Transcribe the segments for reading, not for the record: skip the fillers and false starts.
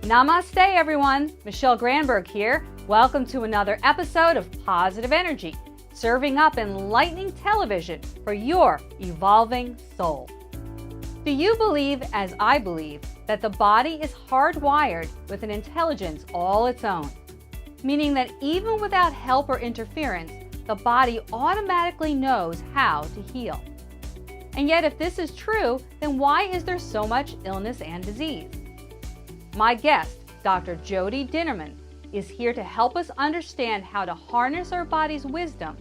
Namaste, everyone. Michele Granberg here. Welcome to another episode of Positive Energy, serving up enlightening television for your evolving soul. Do you believe, as I believe, that the body is hardwired with an intelligence all its own? Meaning that even without help or interference, the body automatically knows how to heal. And yet, if this is true, then why is there so much illness and disease? My guest, Dr. Jodi Dinnerman, is here to help us understand how to harness our body's wisdom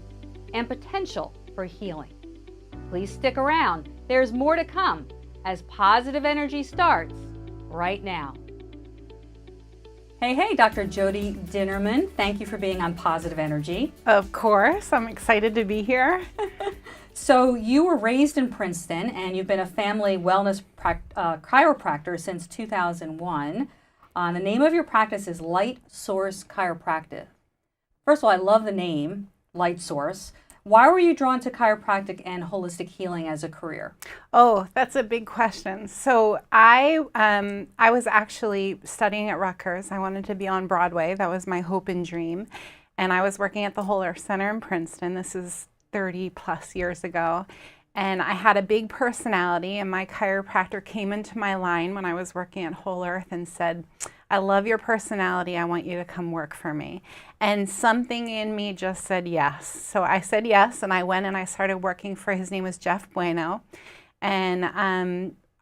and potential for healing. Please stick around. There's more to come as Positive Energy starts right now. Hey, Dr. Jodi Dinnerman. Thank you for being on Positive Energy. Of course. I'm excited to be here. So you were raised in Princeton, and you've been a family wellness chiropractor since 2001. The name of your practice is Light Source Chiropractic. First of all, I love the name, Light Source. Why were you drawn to chiropractic and holistic healing as a career? Oh, that's a big question. So I was actually studying at Rutgers. I wanted to be on Broadway. That was my hope and dream. And I was working at the Whole Earth Center in Princeton. This is 30 plus years ago. And I had a big personality, and my chiropractor came into my line when I was working at Whole Earth and said, "I love your personality. I want you to come work for me." And something in me just said yes. So I said yes, and I went and I started working for, his name was Jeff Bueno. And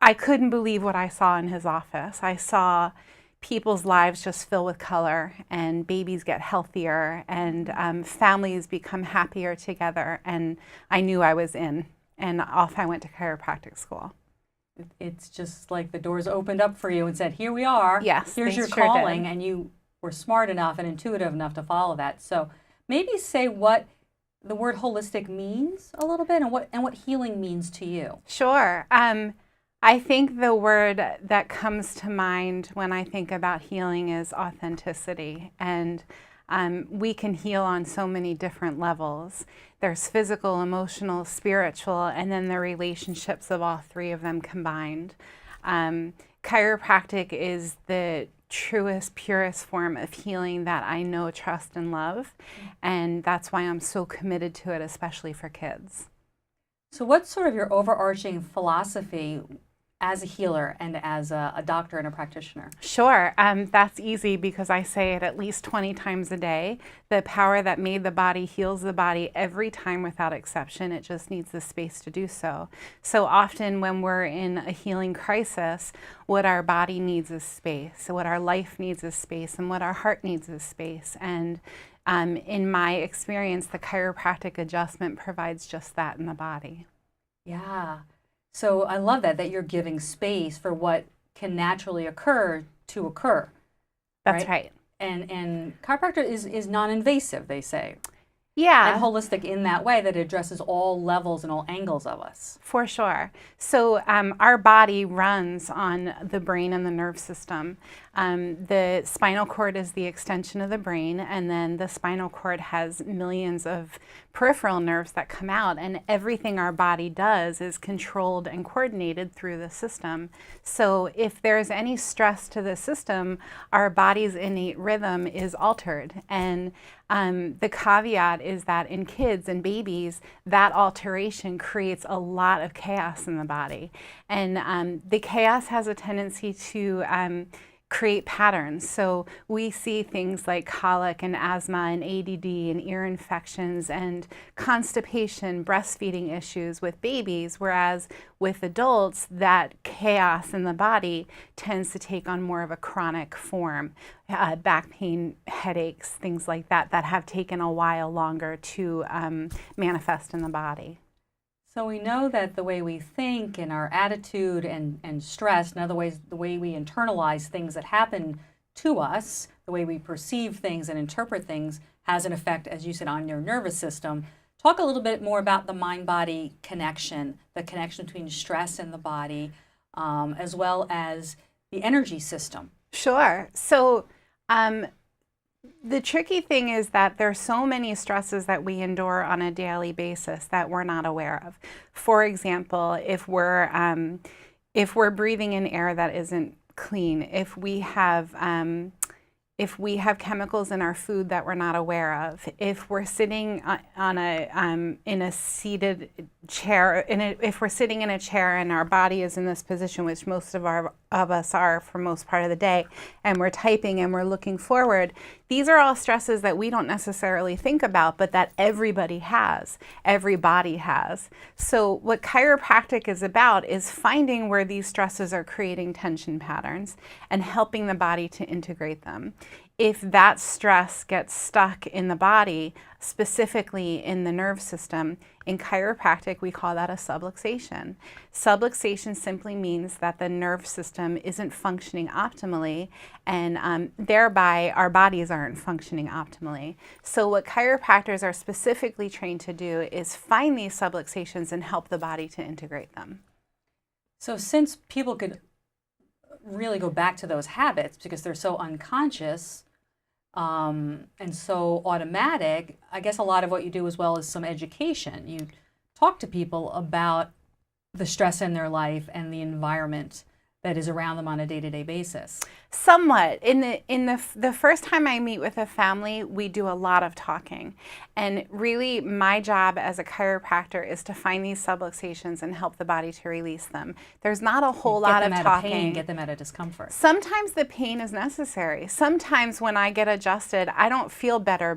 I couldn't believe what I saw in his office. I saw people's lives just fill with color, and babies get healthier, and families become happier together. And I knew I was in, and off I went to chiropractic school. It's just like the doors opened up for you and said, here we are. Yes, here's your sure calling, did. and you were smart enough and intuitive enough to follow that. So maybe say what the word holistic means a little bit, and what healing means to you. Sure. I think the word that comes to mind when I think about healing is authenticity. And we can heal on so many different levels. There's physical, emotional, spiritual, and then the relationships of all three of them combined. Chiropractic is the truest, purest form of healing that I know, trust, and love. And that's why I'm so committed to it, especially for kids. So what's sort of your overarching philosophy as a healer and as a doctor and a practitioner? Sure. That's easy because I say it at least 20 times a day. The power that made the body heals the body every time without exception. It just needs the space to do so. So often when we're in a healing crisis, what our body needs is space. What our life needs is space, and what our heart needs is space. And in my experience, the chiropractic adjustment provides just that in the body. Yeah. So I love that you're giving space for what can naturally occur to occur. That's right. And chiropractor is non-invasive, they say. Yeah. And holistic in that way, that it addresses all levels and all angles of us. For sure. So our body runs on the brain and the nerve system. The spinal cord is the extension of the brain, and then the spinal cord has millions of peripheral nerves that come out, and everything our body does is controlled and coordinated through the system. So if there's any stress to the system, our body's innate rhythm is altered. And the caveat is that in kids and babies, that alteration creates a lot of chaos in the body. And the chaos has a tendency to create patterns. So we see things like colic and asthma and ADD and ear infections and constipation, breastfeeding issues with babies, whereas with adults, that chaos in the body tends to take on more of a chronic form. Back pain, headaches, things like that have taken a while longer to manifest in the body. So we know that the way we think and our attitude and stress, in other ways, the way we internalize things that happen to us, the way we perceive things and interpret things, has an effect, as you said, on your nervous system. Talk a little bit more about the mind-body connection, the connection between stress and the body, as well as the energy system. Sure. So the tricky thing is that there's so many stresses that we endure on a daily basis that we're not aware of. For example, if we're breathing in air that isn't clean, if we have chemicals in our food that we're not aware of, if we're sitting on a in a seated chair, if we're sitting in a chair and our body is in this position, which most of us are for most part of the day, and we're typing and we're looking forward, these are all stresses that we don't necessarily think about, but that everybody has, every body has. So what chiropractic is about is finding where these stresses are creating tension patterns and helping the body to integrate them. If that stress gets stuck in the body, specifically in the nerve system, in chiropractic we call that a subluxation. Subluxation simply means that the nerve system isn't functioning optimally, and thereby our bodies aren't functioning optimally. So what chiropractors are specifically trained to do is find these subluxations and help the body to integrate them. So since people could really go back to those habits because they're so unconscious and so automatic, I guess a lot of what you do as well is some education. You talk to people about the stress in their life and the environment that is around them on a day-to-day basis. Somewhat. In the first time I meet with a family, we do a lot of talking. And really my job as a chiropractor is to find these subluxations and help the body to release them. There's not a whole lot of talking. Get them out of pain, get them out of discomfort. Sometimes the pain is necessary. Sometimes when I get adjusted, I don't feel better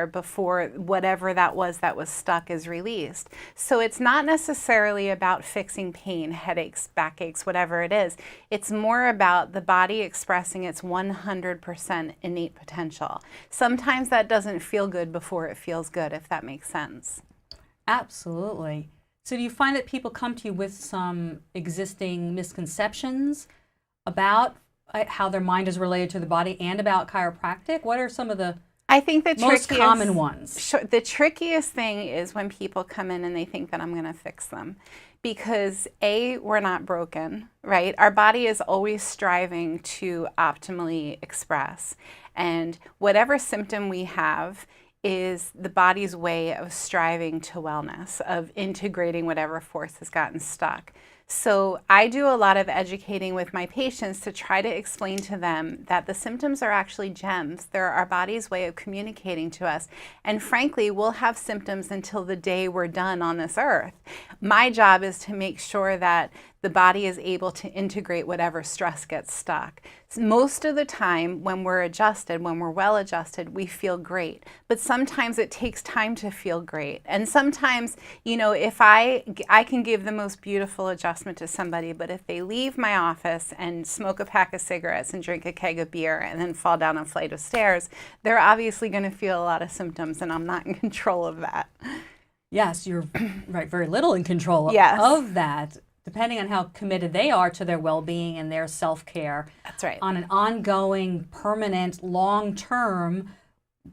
before whatever that was stuck is released. So it's not necessarily about fixing pain, headaches, backaches, whatever it is. It's more about the body expressing its 100% innate potential. Sometimes that doesn't feel good before it feels good, if that makes sense. Absolutely. So do you find that people come to you with some existing misconceptions about how their mind is related to the body and about chiropractic? What are some of the most common ones? Sure, the trickiest thing is when people come in and they think that I'm going to fix them. Because A, we're not broken, right? Our body is always striving to optimally express. And whatever symptom we have is the body's way of striving to wellness, of integrating whatever force has gotten stuck. So I do a lot of educating with my patients to try to explain to them that the symptoms are actually gems. They're our body's way of communicating to us. And frankly, we'll have symptoms until the day we're done on this earth. My job is to make sure that the body is able to integrate whatever stress gets stuck. Most of the time when we're adjusted, when we're well adjusted, we feel great. But sometimes it takes time to feel great. And sometimes, you know, if I can give the most beautiful adjustment to somebody, but if they leave my office and smoke a pack of cigarettes and drink a keg of beer and then fall down a flight of stairs, they're obviously going to feel a lot of symptoms, and I'm not in control of that. Yes, you're right, very little in control of that. Depending on how committed they are to their well-being and their self-care. That's right. On an ongoing, permanent, long-term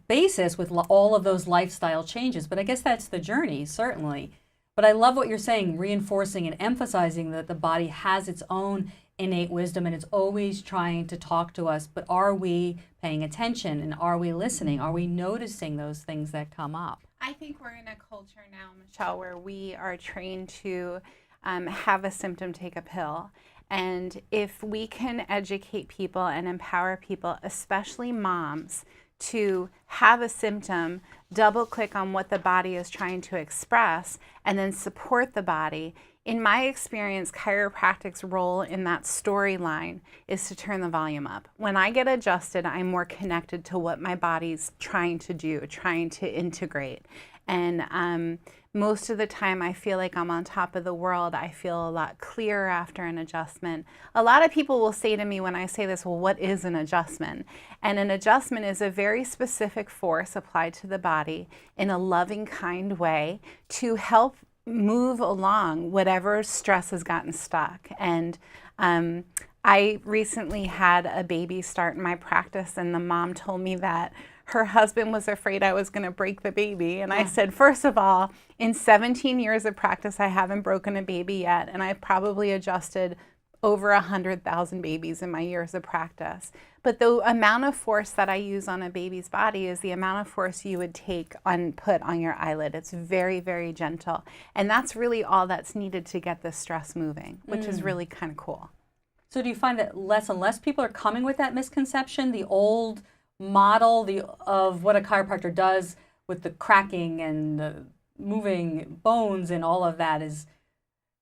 basis with all of those lifestyle changes. But I guess that's the journey, certainly. But I love what you're saying, reinforcing and emphasizing that the body has its own innate wisdom and it's always trying to talk to us. But are we paying attention and are we listening? Are we noticing those things that come up? I think we're in a culture now, Michelle, where we are trained to have a symptom, take a pill. And if we can educate people and empower people, especially moms, to have a symptom, double click on what the body is trying to express, and then support the body. In my experience, chiropractic's role in that storyline is to turn the volume up. When I get adjusted, I'm more connected to what my body's trying to do, trying to integrate. And most of the time I feel like I'm on top of the world. I feel a lot clearer after an adjustment. A lot of people will say to me when I say this, well, what is an adjustment? And an adjustment is a very specific force applied to the body in a loving, kind way to help move along whatever stress has gotten stuck. And I recently had a baby start in my practice, and the mom told me that her husband was afraid I was going to break the baby. And I said, first of all, in 17 years of practice, I haven't broken a baby yet. And I've probably adjusted over 100,000 babies in my years of practice. But the amount of force that I use on a baby's body is the amount of force you would put on your eyelid. It's very, very gentle. And that's really all that's needed to get the stress moving, which is really kind of cool. So do you find that less and less people are coming with that misconception, the old model of what a chiropractor does with the cracking and the moving bones and all of that is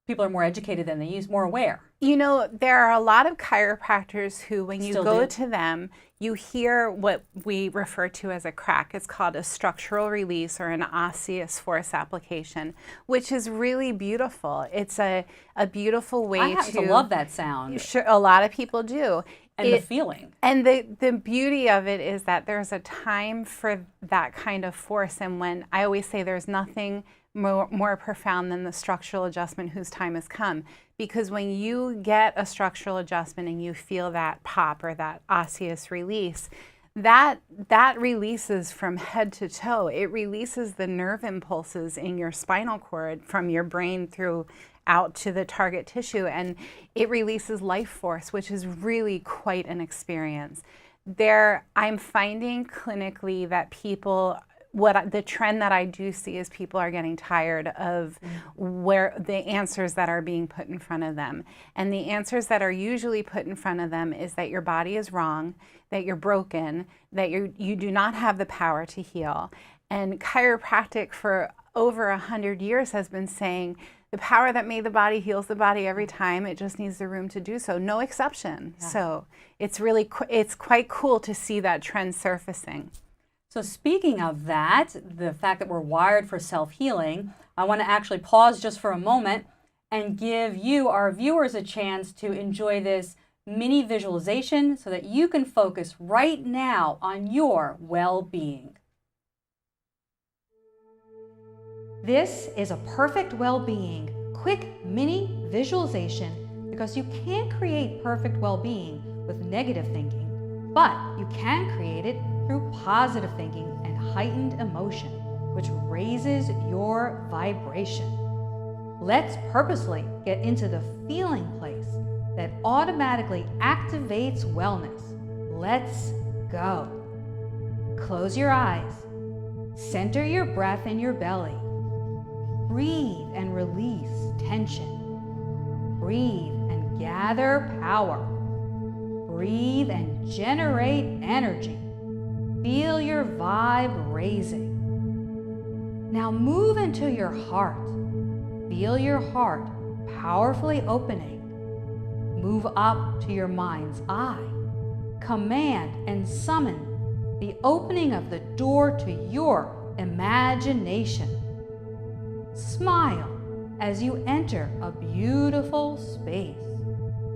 people are more educated than they used, more aware? You know, there are a lot of chiropractors who, when you Still go do. to them, you hear what we refer to as a crack. It's called a structural release or an osseous force application, which is really beautiful. It's a beautiful way I happen to love that sound. Sure, a lot of people do. And the feeling. And the beauty of it is that there's a time for that kind of force. And when I always say there's nothing more profound than the structural adjustment whose time has come. Because when you get a structural adjustment and you feel that pop or that osseous release, that releases from head to toe. It releases the nerve impulses in your spinal cord from your brain through out to the target tissue, and it releases life force, which is really quite an experience. I'm finding clinically that people, the trend that I do see is people are getting tired of where the answers that are being put in front of them. And the answers that are usually put in front of them is that your body is wrong, that you're broken, that you do not have the power to heal. And chiropractic for over 100 years has been saying the power that made the body heals the body every time. It just needs the room to do so, no exception. Yeah. So it's quite cool to see that trend surfacing. So speaking of that, the fact that we're wired for self-healing, I want to actually pause just for a moment and give you, our viewers, a chance to enjoy this mini visualization so that you can focus right now on your well-being. This is a perfect well-being, quick mini visualization, because you can't create perfect well-being with negative thinking, but you can create it through positive thinking and heightened emotion, which raises your vibration. Let's purposely get into the feeling place that automatically activates wellness. Let's go. Close your eyes. Center your breath in your belly. Breathe and release tension. Breathe and gather power. Breathe and generate energy. Feel your vibe raising. Now move into your heart. Feel your heart powerfully opening. Move up to your mind's eye. Command and summon the opening of the door to your imagination. Smile as you enter a beautiful space,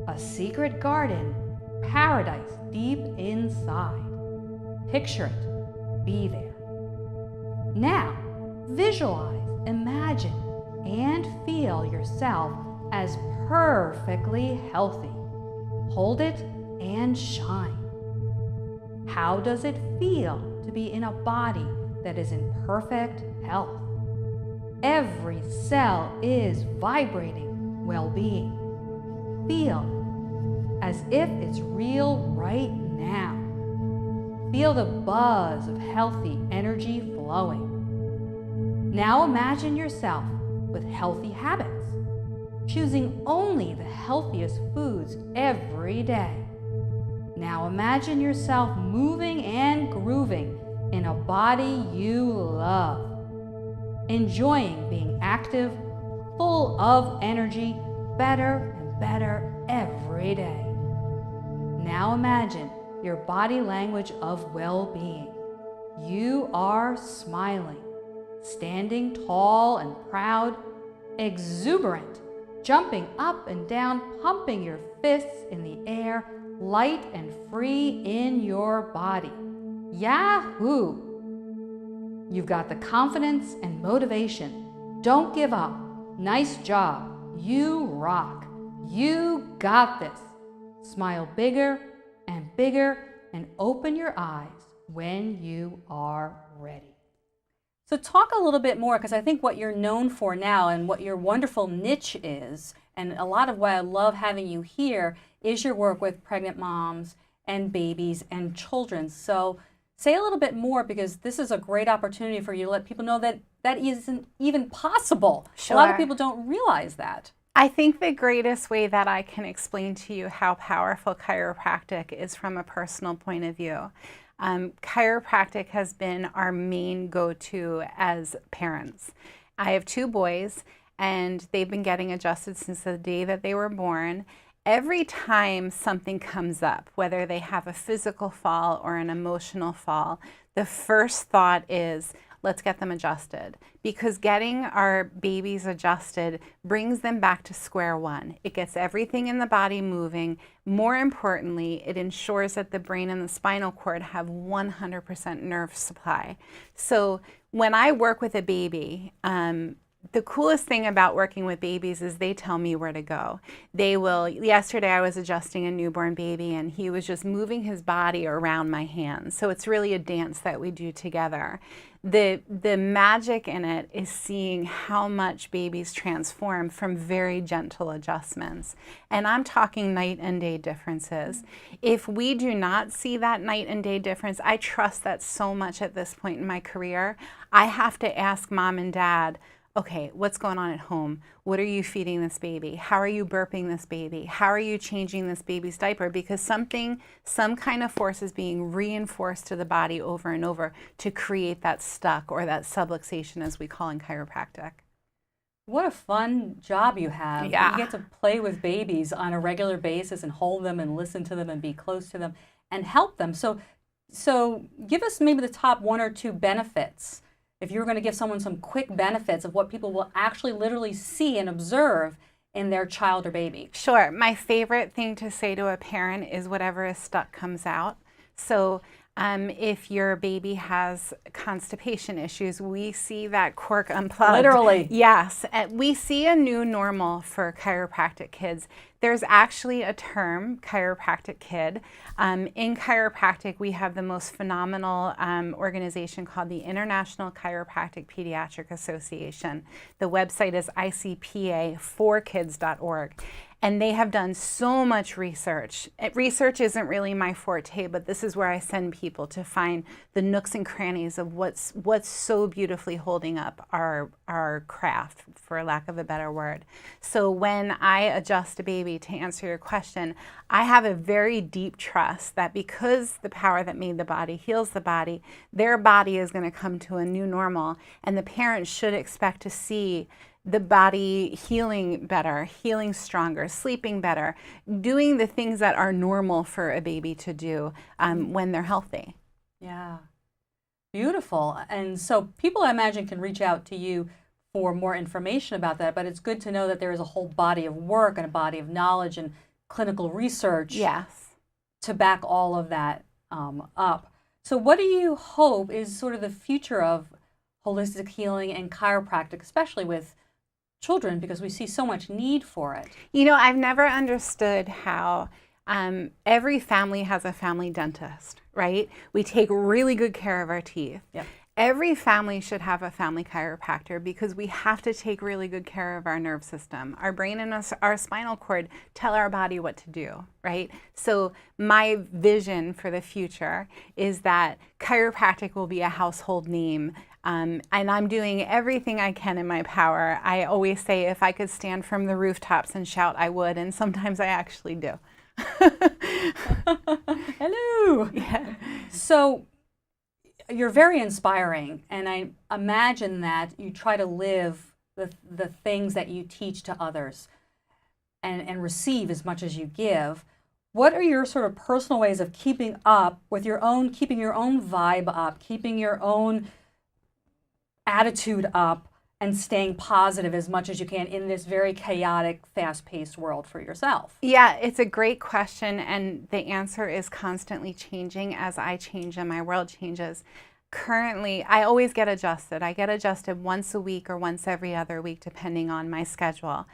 a secret garden, paradise deep inside. Picture it, be there. Now, visualize, imagine, and feel yourself as perfectly healthy. Hold it and shine. How does it feel to be in a body that is in perfect health? Every cell is vibrating well-being. Feel as if it's real right now. Feel the buzz of healthy energy flowing. Now imagine yourself with healthy habits, choosing only the healthiest foods every day. Now imagine yourself moving and grooving in a body you love. Enjoying being active, full of energy, better and better every day. Now imagine your body language of well-being. You are smiling, standing tall and proud, exuberant, jumping up and down, pumping your fists in the air, light and free in your body. Yahoo! You've got the confidence and motivation. Don't give up. Nice job. You rock. You got this. Smile bigger and bigger and open your eyes when you are ready. So talk a little bit more, because I think what you're known for now and what your wonderful niche is, and a lot of why I love having you here, is your work with pregnant moms and babies and children. So say a little bit more, because this is a great opportunity for you to let people know that that isn't even possible. Sure. A lot of people don't realize that. I think the greatest way that I can explain to you how powerful chiropractic is from a personal point of view. Chiropractic has been our main go-to as parents. I have 2 boys, and they've been getting adjusted since the day that they were born. Every time something comes up, whether they have a physical fall or an emotional fall, the first thought is, let's get them adjusted, because getting our babies adjusted brings them back to square one. It gets everything in the body moving. More importantly, it ensures that the brain and the spinal cord have 100% nerve supply. So when I work with a baby, the coolest thing about working with babies is they tell me where to go. Yesterday I was adjusting a newborn baby, and he was just moving his body around my hands. So it's really a dance that we do together. The magic in it is seeing how much babies transform from very gentle adjustments. And I'm talking night and day differences. If we do not see that night and day difference, I trust that so much at this point in my career. I have to ask mom and dad, okay, what's going on at home? What are you feeding this baby? How are you burping this baby? How are you changing this baby's diaper? Because some kind of force is being reinforced to the body over and over to create that stuck or that subluxation, as we call in chiropractic. What a fun job you have. Yeah. You get to play with babies on a regular basis and hold them and listen to them and be close to them and help them. So give us maybe the top 1 or 2 benefits. If you were going to give someone some quick benefits of what people will actually literally see and observe in their child or baby. Sure. My favorite thing to say to a parent is whatever is stuck comes out. So if your baby has constipation issues, we see that cork unplugged. Literally. Yes. We see a new normal for chiropractic kids. There's actually a term, chiropractic kid. In chiropractic, we have the most phenomenal organization called the International Chiropractic Pediatric Association. The website is icpa4kids.org. And they have done so much research. Research isn't really my forte, but this is where I send people to find the nooks and crannies of what's so beautifully holding up our craft, for lack of a better word. So when I adjust a baby, to answer your question, I have a very deep trust that because the power that made the body heals the body, their body is going to come to a new normal, and the parents should expect to see the body healing better, healing stronger, sleeping better, doing the things that are normal for a baby to do when they're healthy. Yeah, beautiful. And so people, I imagine, can reach out to you for more information about that, but it's good to know that there is a whole body of work and a body of knowledge and clinical research to back all of that up. So what do you hope is sort of the future of holistic healing and chiropractic, especially with children, because we see so much need for it? You know, I've never understood how every family has a family dentist, right? We take really good care of our teeth. Yep. Every family should have a family chiropractor because we have to take really good care of our nerve system. Our brain and our spinal cord tell our body what to do, right? So my vision for the future is that chiropractic will be a household name. And I'm doing everything I can in my power. I always say if I could stand from the rooftops and shout, I would, and sometimes I actually do. Hello. Yeah. So you're very inspiring, and I imagine that you try to live the things that you teach to others and receive as much as you give. What are your sort of personal ways of keeping up with keeping your own vibe up, keeping your own attitude up, and staying positive as much as you can in this very chaotic, fast-paced world for yourself? Yeah, it's a great question, and the answer is constantly changing as I change and my world changes. Currently, I always get adjusted. I get adjusted once a week or once every other week, depending on my schedule.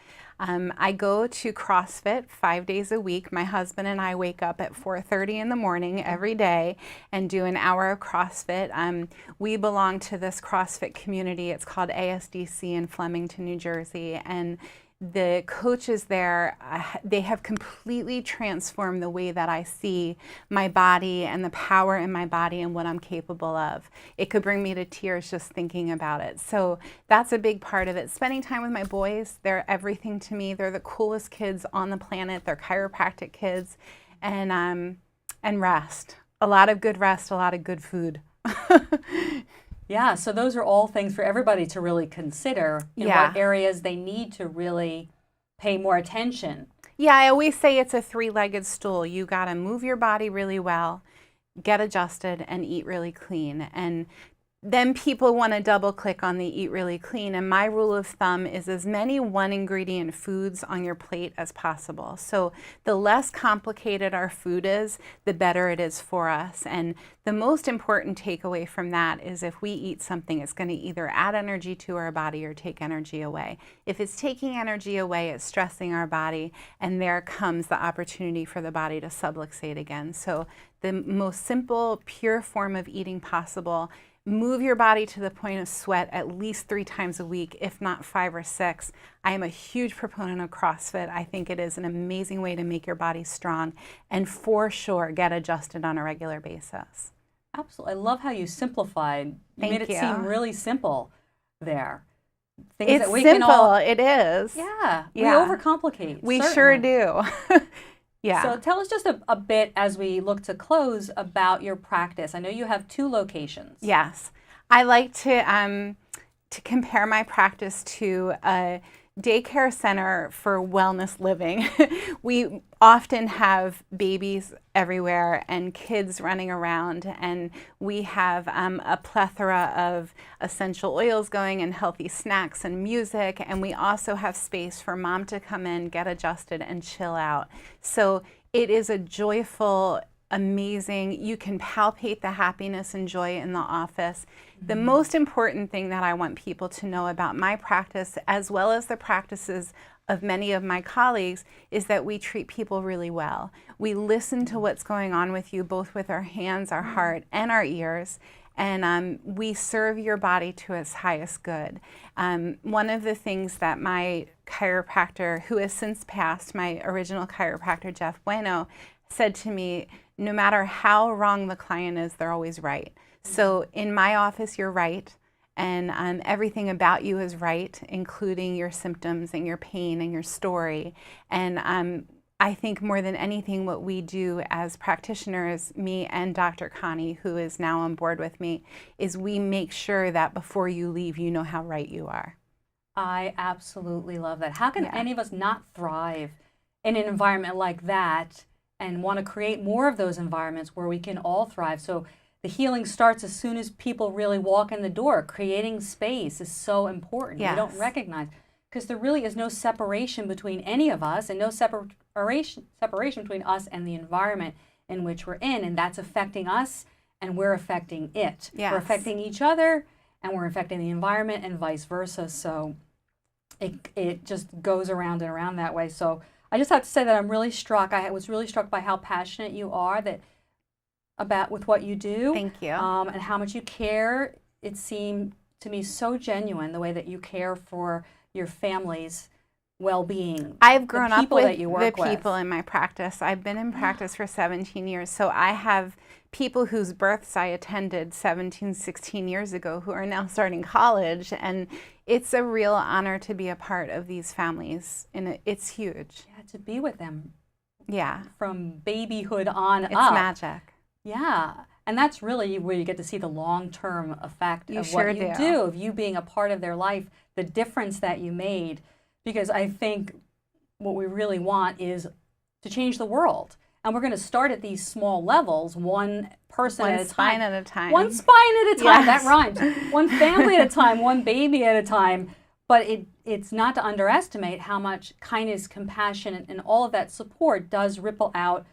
I go to CrossFit 5 days a week. My husband and I wake up at 4:30 in the morning every day and do an hour of CrossFit. We belong to this CrossFit community. It's called ASDC in Flemington, New Jersey. And the coaches there, they have completely transformed the way that I see my body and the power in my body and what I'm capable of. It could bring me to tears just thinking about it. So that's a big part of it. Spending time with my boys, they're everything to me. They're the coolest kids on the planet. They're chiropractic kids. And rest. A lot of good rest, a lot of good food. Yeah, so those are all things for everybody to really consider in what areas they need to really pay more attention. Yeah, I always say it's a three-legged stool. You got to move your body really well, get adjusted, and eat really clean. And then people want to double click on the eat really clean. And my rule of thumb is as many one ingredient foods on your plate as possible. So the less complicated our food is, the better it is for us. And the most important takeaway from that is if we eat something, it's going to either add energy to our body or take energy away. If it's taking energy away, it's stressing our body. And there comes the opportunity for the body to subluxate again. So the most simple, pure form of eating possible. Move your body to the point of sweat at least 3 times a week, if not 5 or 6. I am a huge proponent of CrossFit. I think it is an amazing way to make your body strong and for sure get adjusted on a regular basis. Absolutely. I love how you simplified. You made it you. seem really simple there. Things It's that we simple. Can all, it is. Yeah. We Yeah. overcomplicate. We certainly. sure do. Yeah. So tell us just a bit as we look to close about your practice. I know you have 2 locations. Yes. I like to compare my practice to a daycare center for wellness living. We often have babies everywhere and kids running around, and we have a plethora of essential oils going and healthy snacks and music, and we also have space for mom to come in, get adjusted, and chill out. So it is a joyful, amazing, you can palpate the happiness and joy in the office. The most important thing that I want people to know about my practice, as well as the practices of many of my colleagues, is that we treat people really well. We listen to what's going on with you, both with our hands, our heart, and our ears, and we serve your body to its highest good. One of the things that my chiropractor, who has since passed, my original chiropractor, Jeff Bueno, said to me, no matter how wrong the client is, they're always right. So in my office, you're right, and everything about you is right, including your symptoms and your pain and your story. And I think more than anything, what we do as practitioners, me and Dr. Connie, who is now on board with me, is we make sure that before you leave, you know how right you are. I absolutely love that. How can any of us not thrive in an environment like that and want to create more of those environments where we can all thrive? So the healing starts as soon as people really walk in the door. Creating space is so important. Yes. We don't recognize, because there really is no separation between any of us, and no separation between us and the environment in which we're in, and that's affecting us, and we're affecting it. Yes. We're affecting each other, and we're affecting the environment, and vice versa. So it just goes around and around that way. So I just have to say that I'm really struck. I was really struck by how passionate you are with what you do. Thank you. And how much you care. It seemed to me so genuine, the way that you care for your family's well-being. I've grown up with the people in my practice. I've been in practice for 17 years, so I have people whose births I attended 17, 16 years ago who are now starting college, and it's a real honor to be a part of these families, and it's huge. Yeah, to be with them. Yeah. From babyhood on up. It's magic. Yeah, and that's really where you get to see the long-term effect of what you do, of you being a part of their life, the difference that you made. Because I think what we really want is to change the world. And we're going to start at these small levels, one person at a time. One spine at a time. One spine at a time, Yes. that rhymes. One family at a time, one baby at a time. But it's not to underestimate how much kindness, compassion, and all of that support does ripple out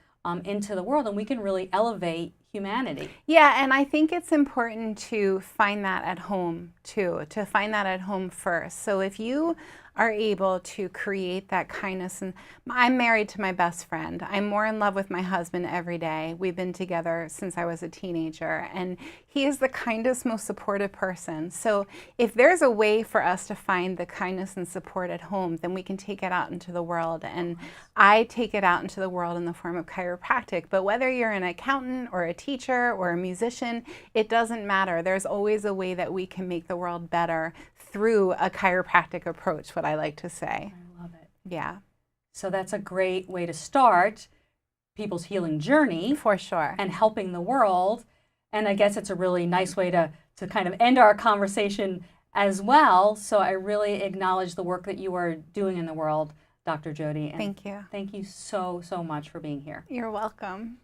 into the world, and we can really elevate humanity. Yeah, and I think it's important to find that at home too, to find that at home first. So if you are able to create that kindness. And I'm married to my best friend. I'm more in love with my husband every day. We've been together since I was a teenager, and he is the kindest, most supportive person. So if there's a way for us to find the kindness and support at home, then we can take it out into the world. And I take it out into the world in the form of chiropractic. But whether you're an accountant or a teacher or a musician, it doesn't matter. There's always a way that we can make the world better through a chiropractic approach, what I like to say. I love it. Yeah. So that's a great way to start people's healing journey. For sure. And helping the world. And I guess it's a really nice way to kind of end our conversation as well. So I really acknowledge the work that you are doing in the world, Dr. Jodi. And thank you. Thank you so, so much for being here. You're welcome.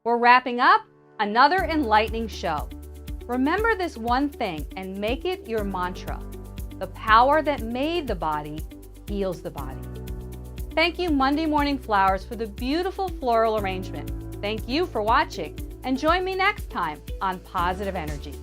We're wrapping up another enlightening show. Remember this one thing and make it your mantra. The power that made the body heals the body. Thank you, Monday Morning Flowers, for the beautiful floral arrangement. Thank you for watching, and join me next time on Positive Energy.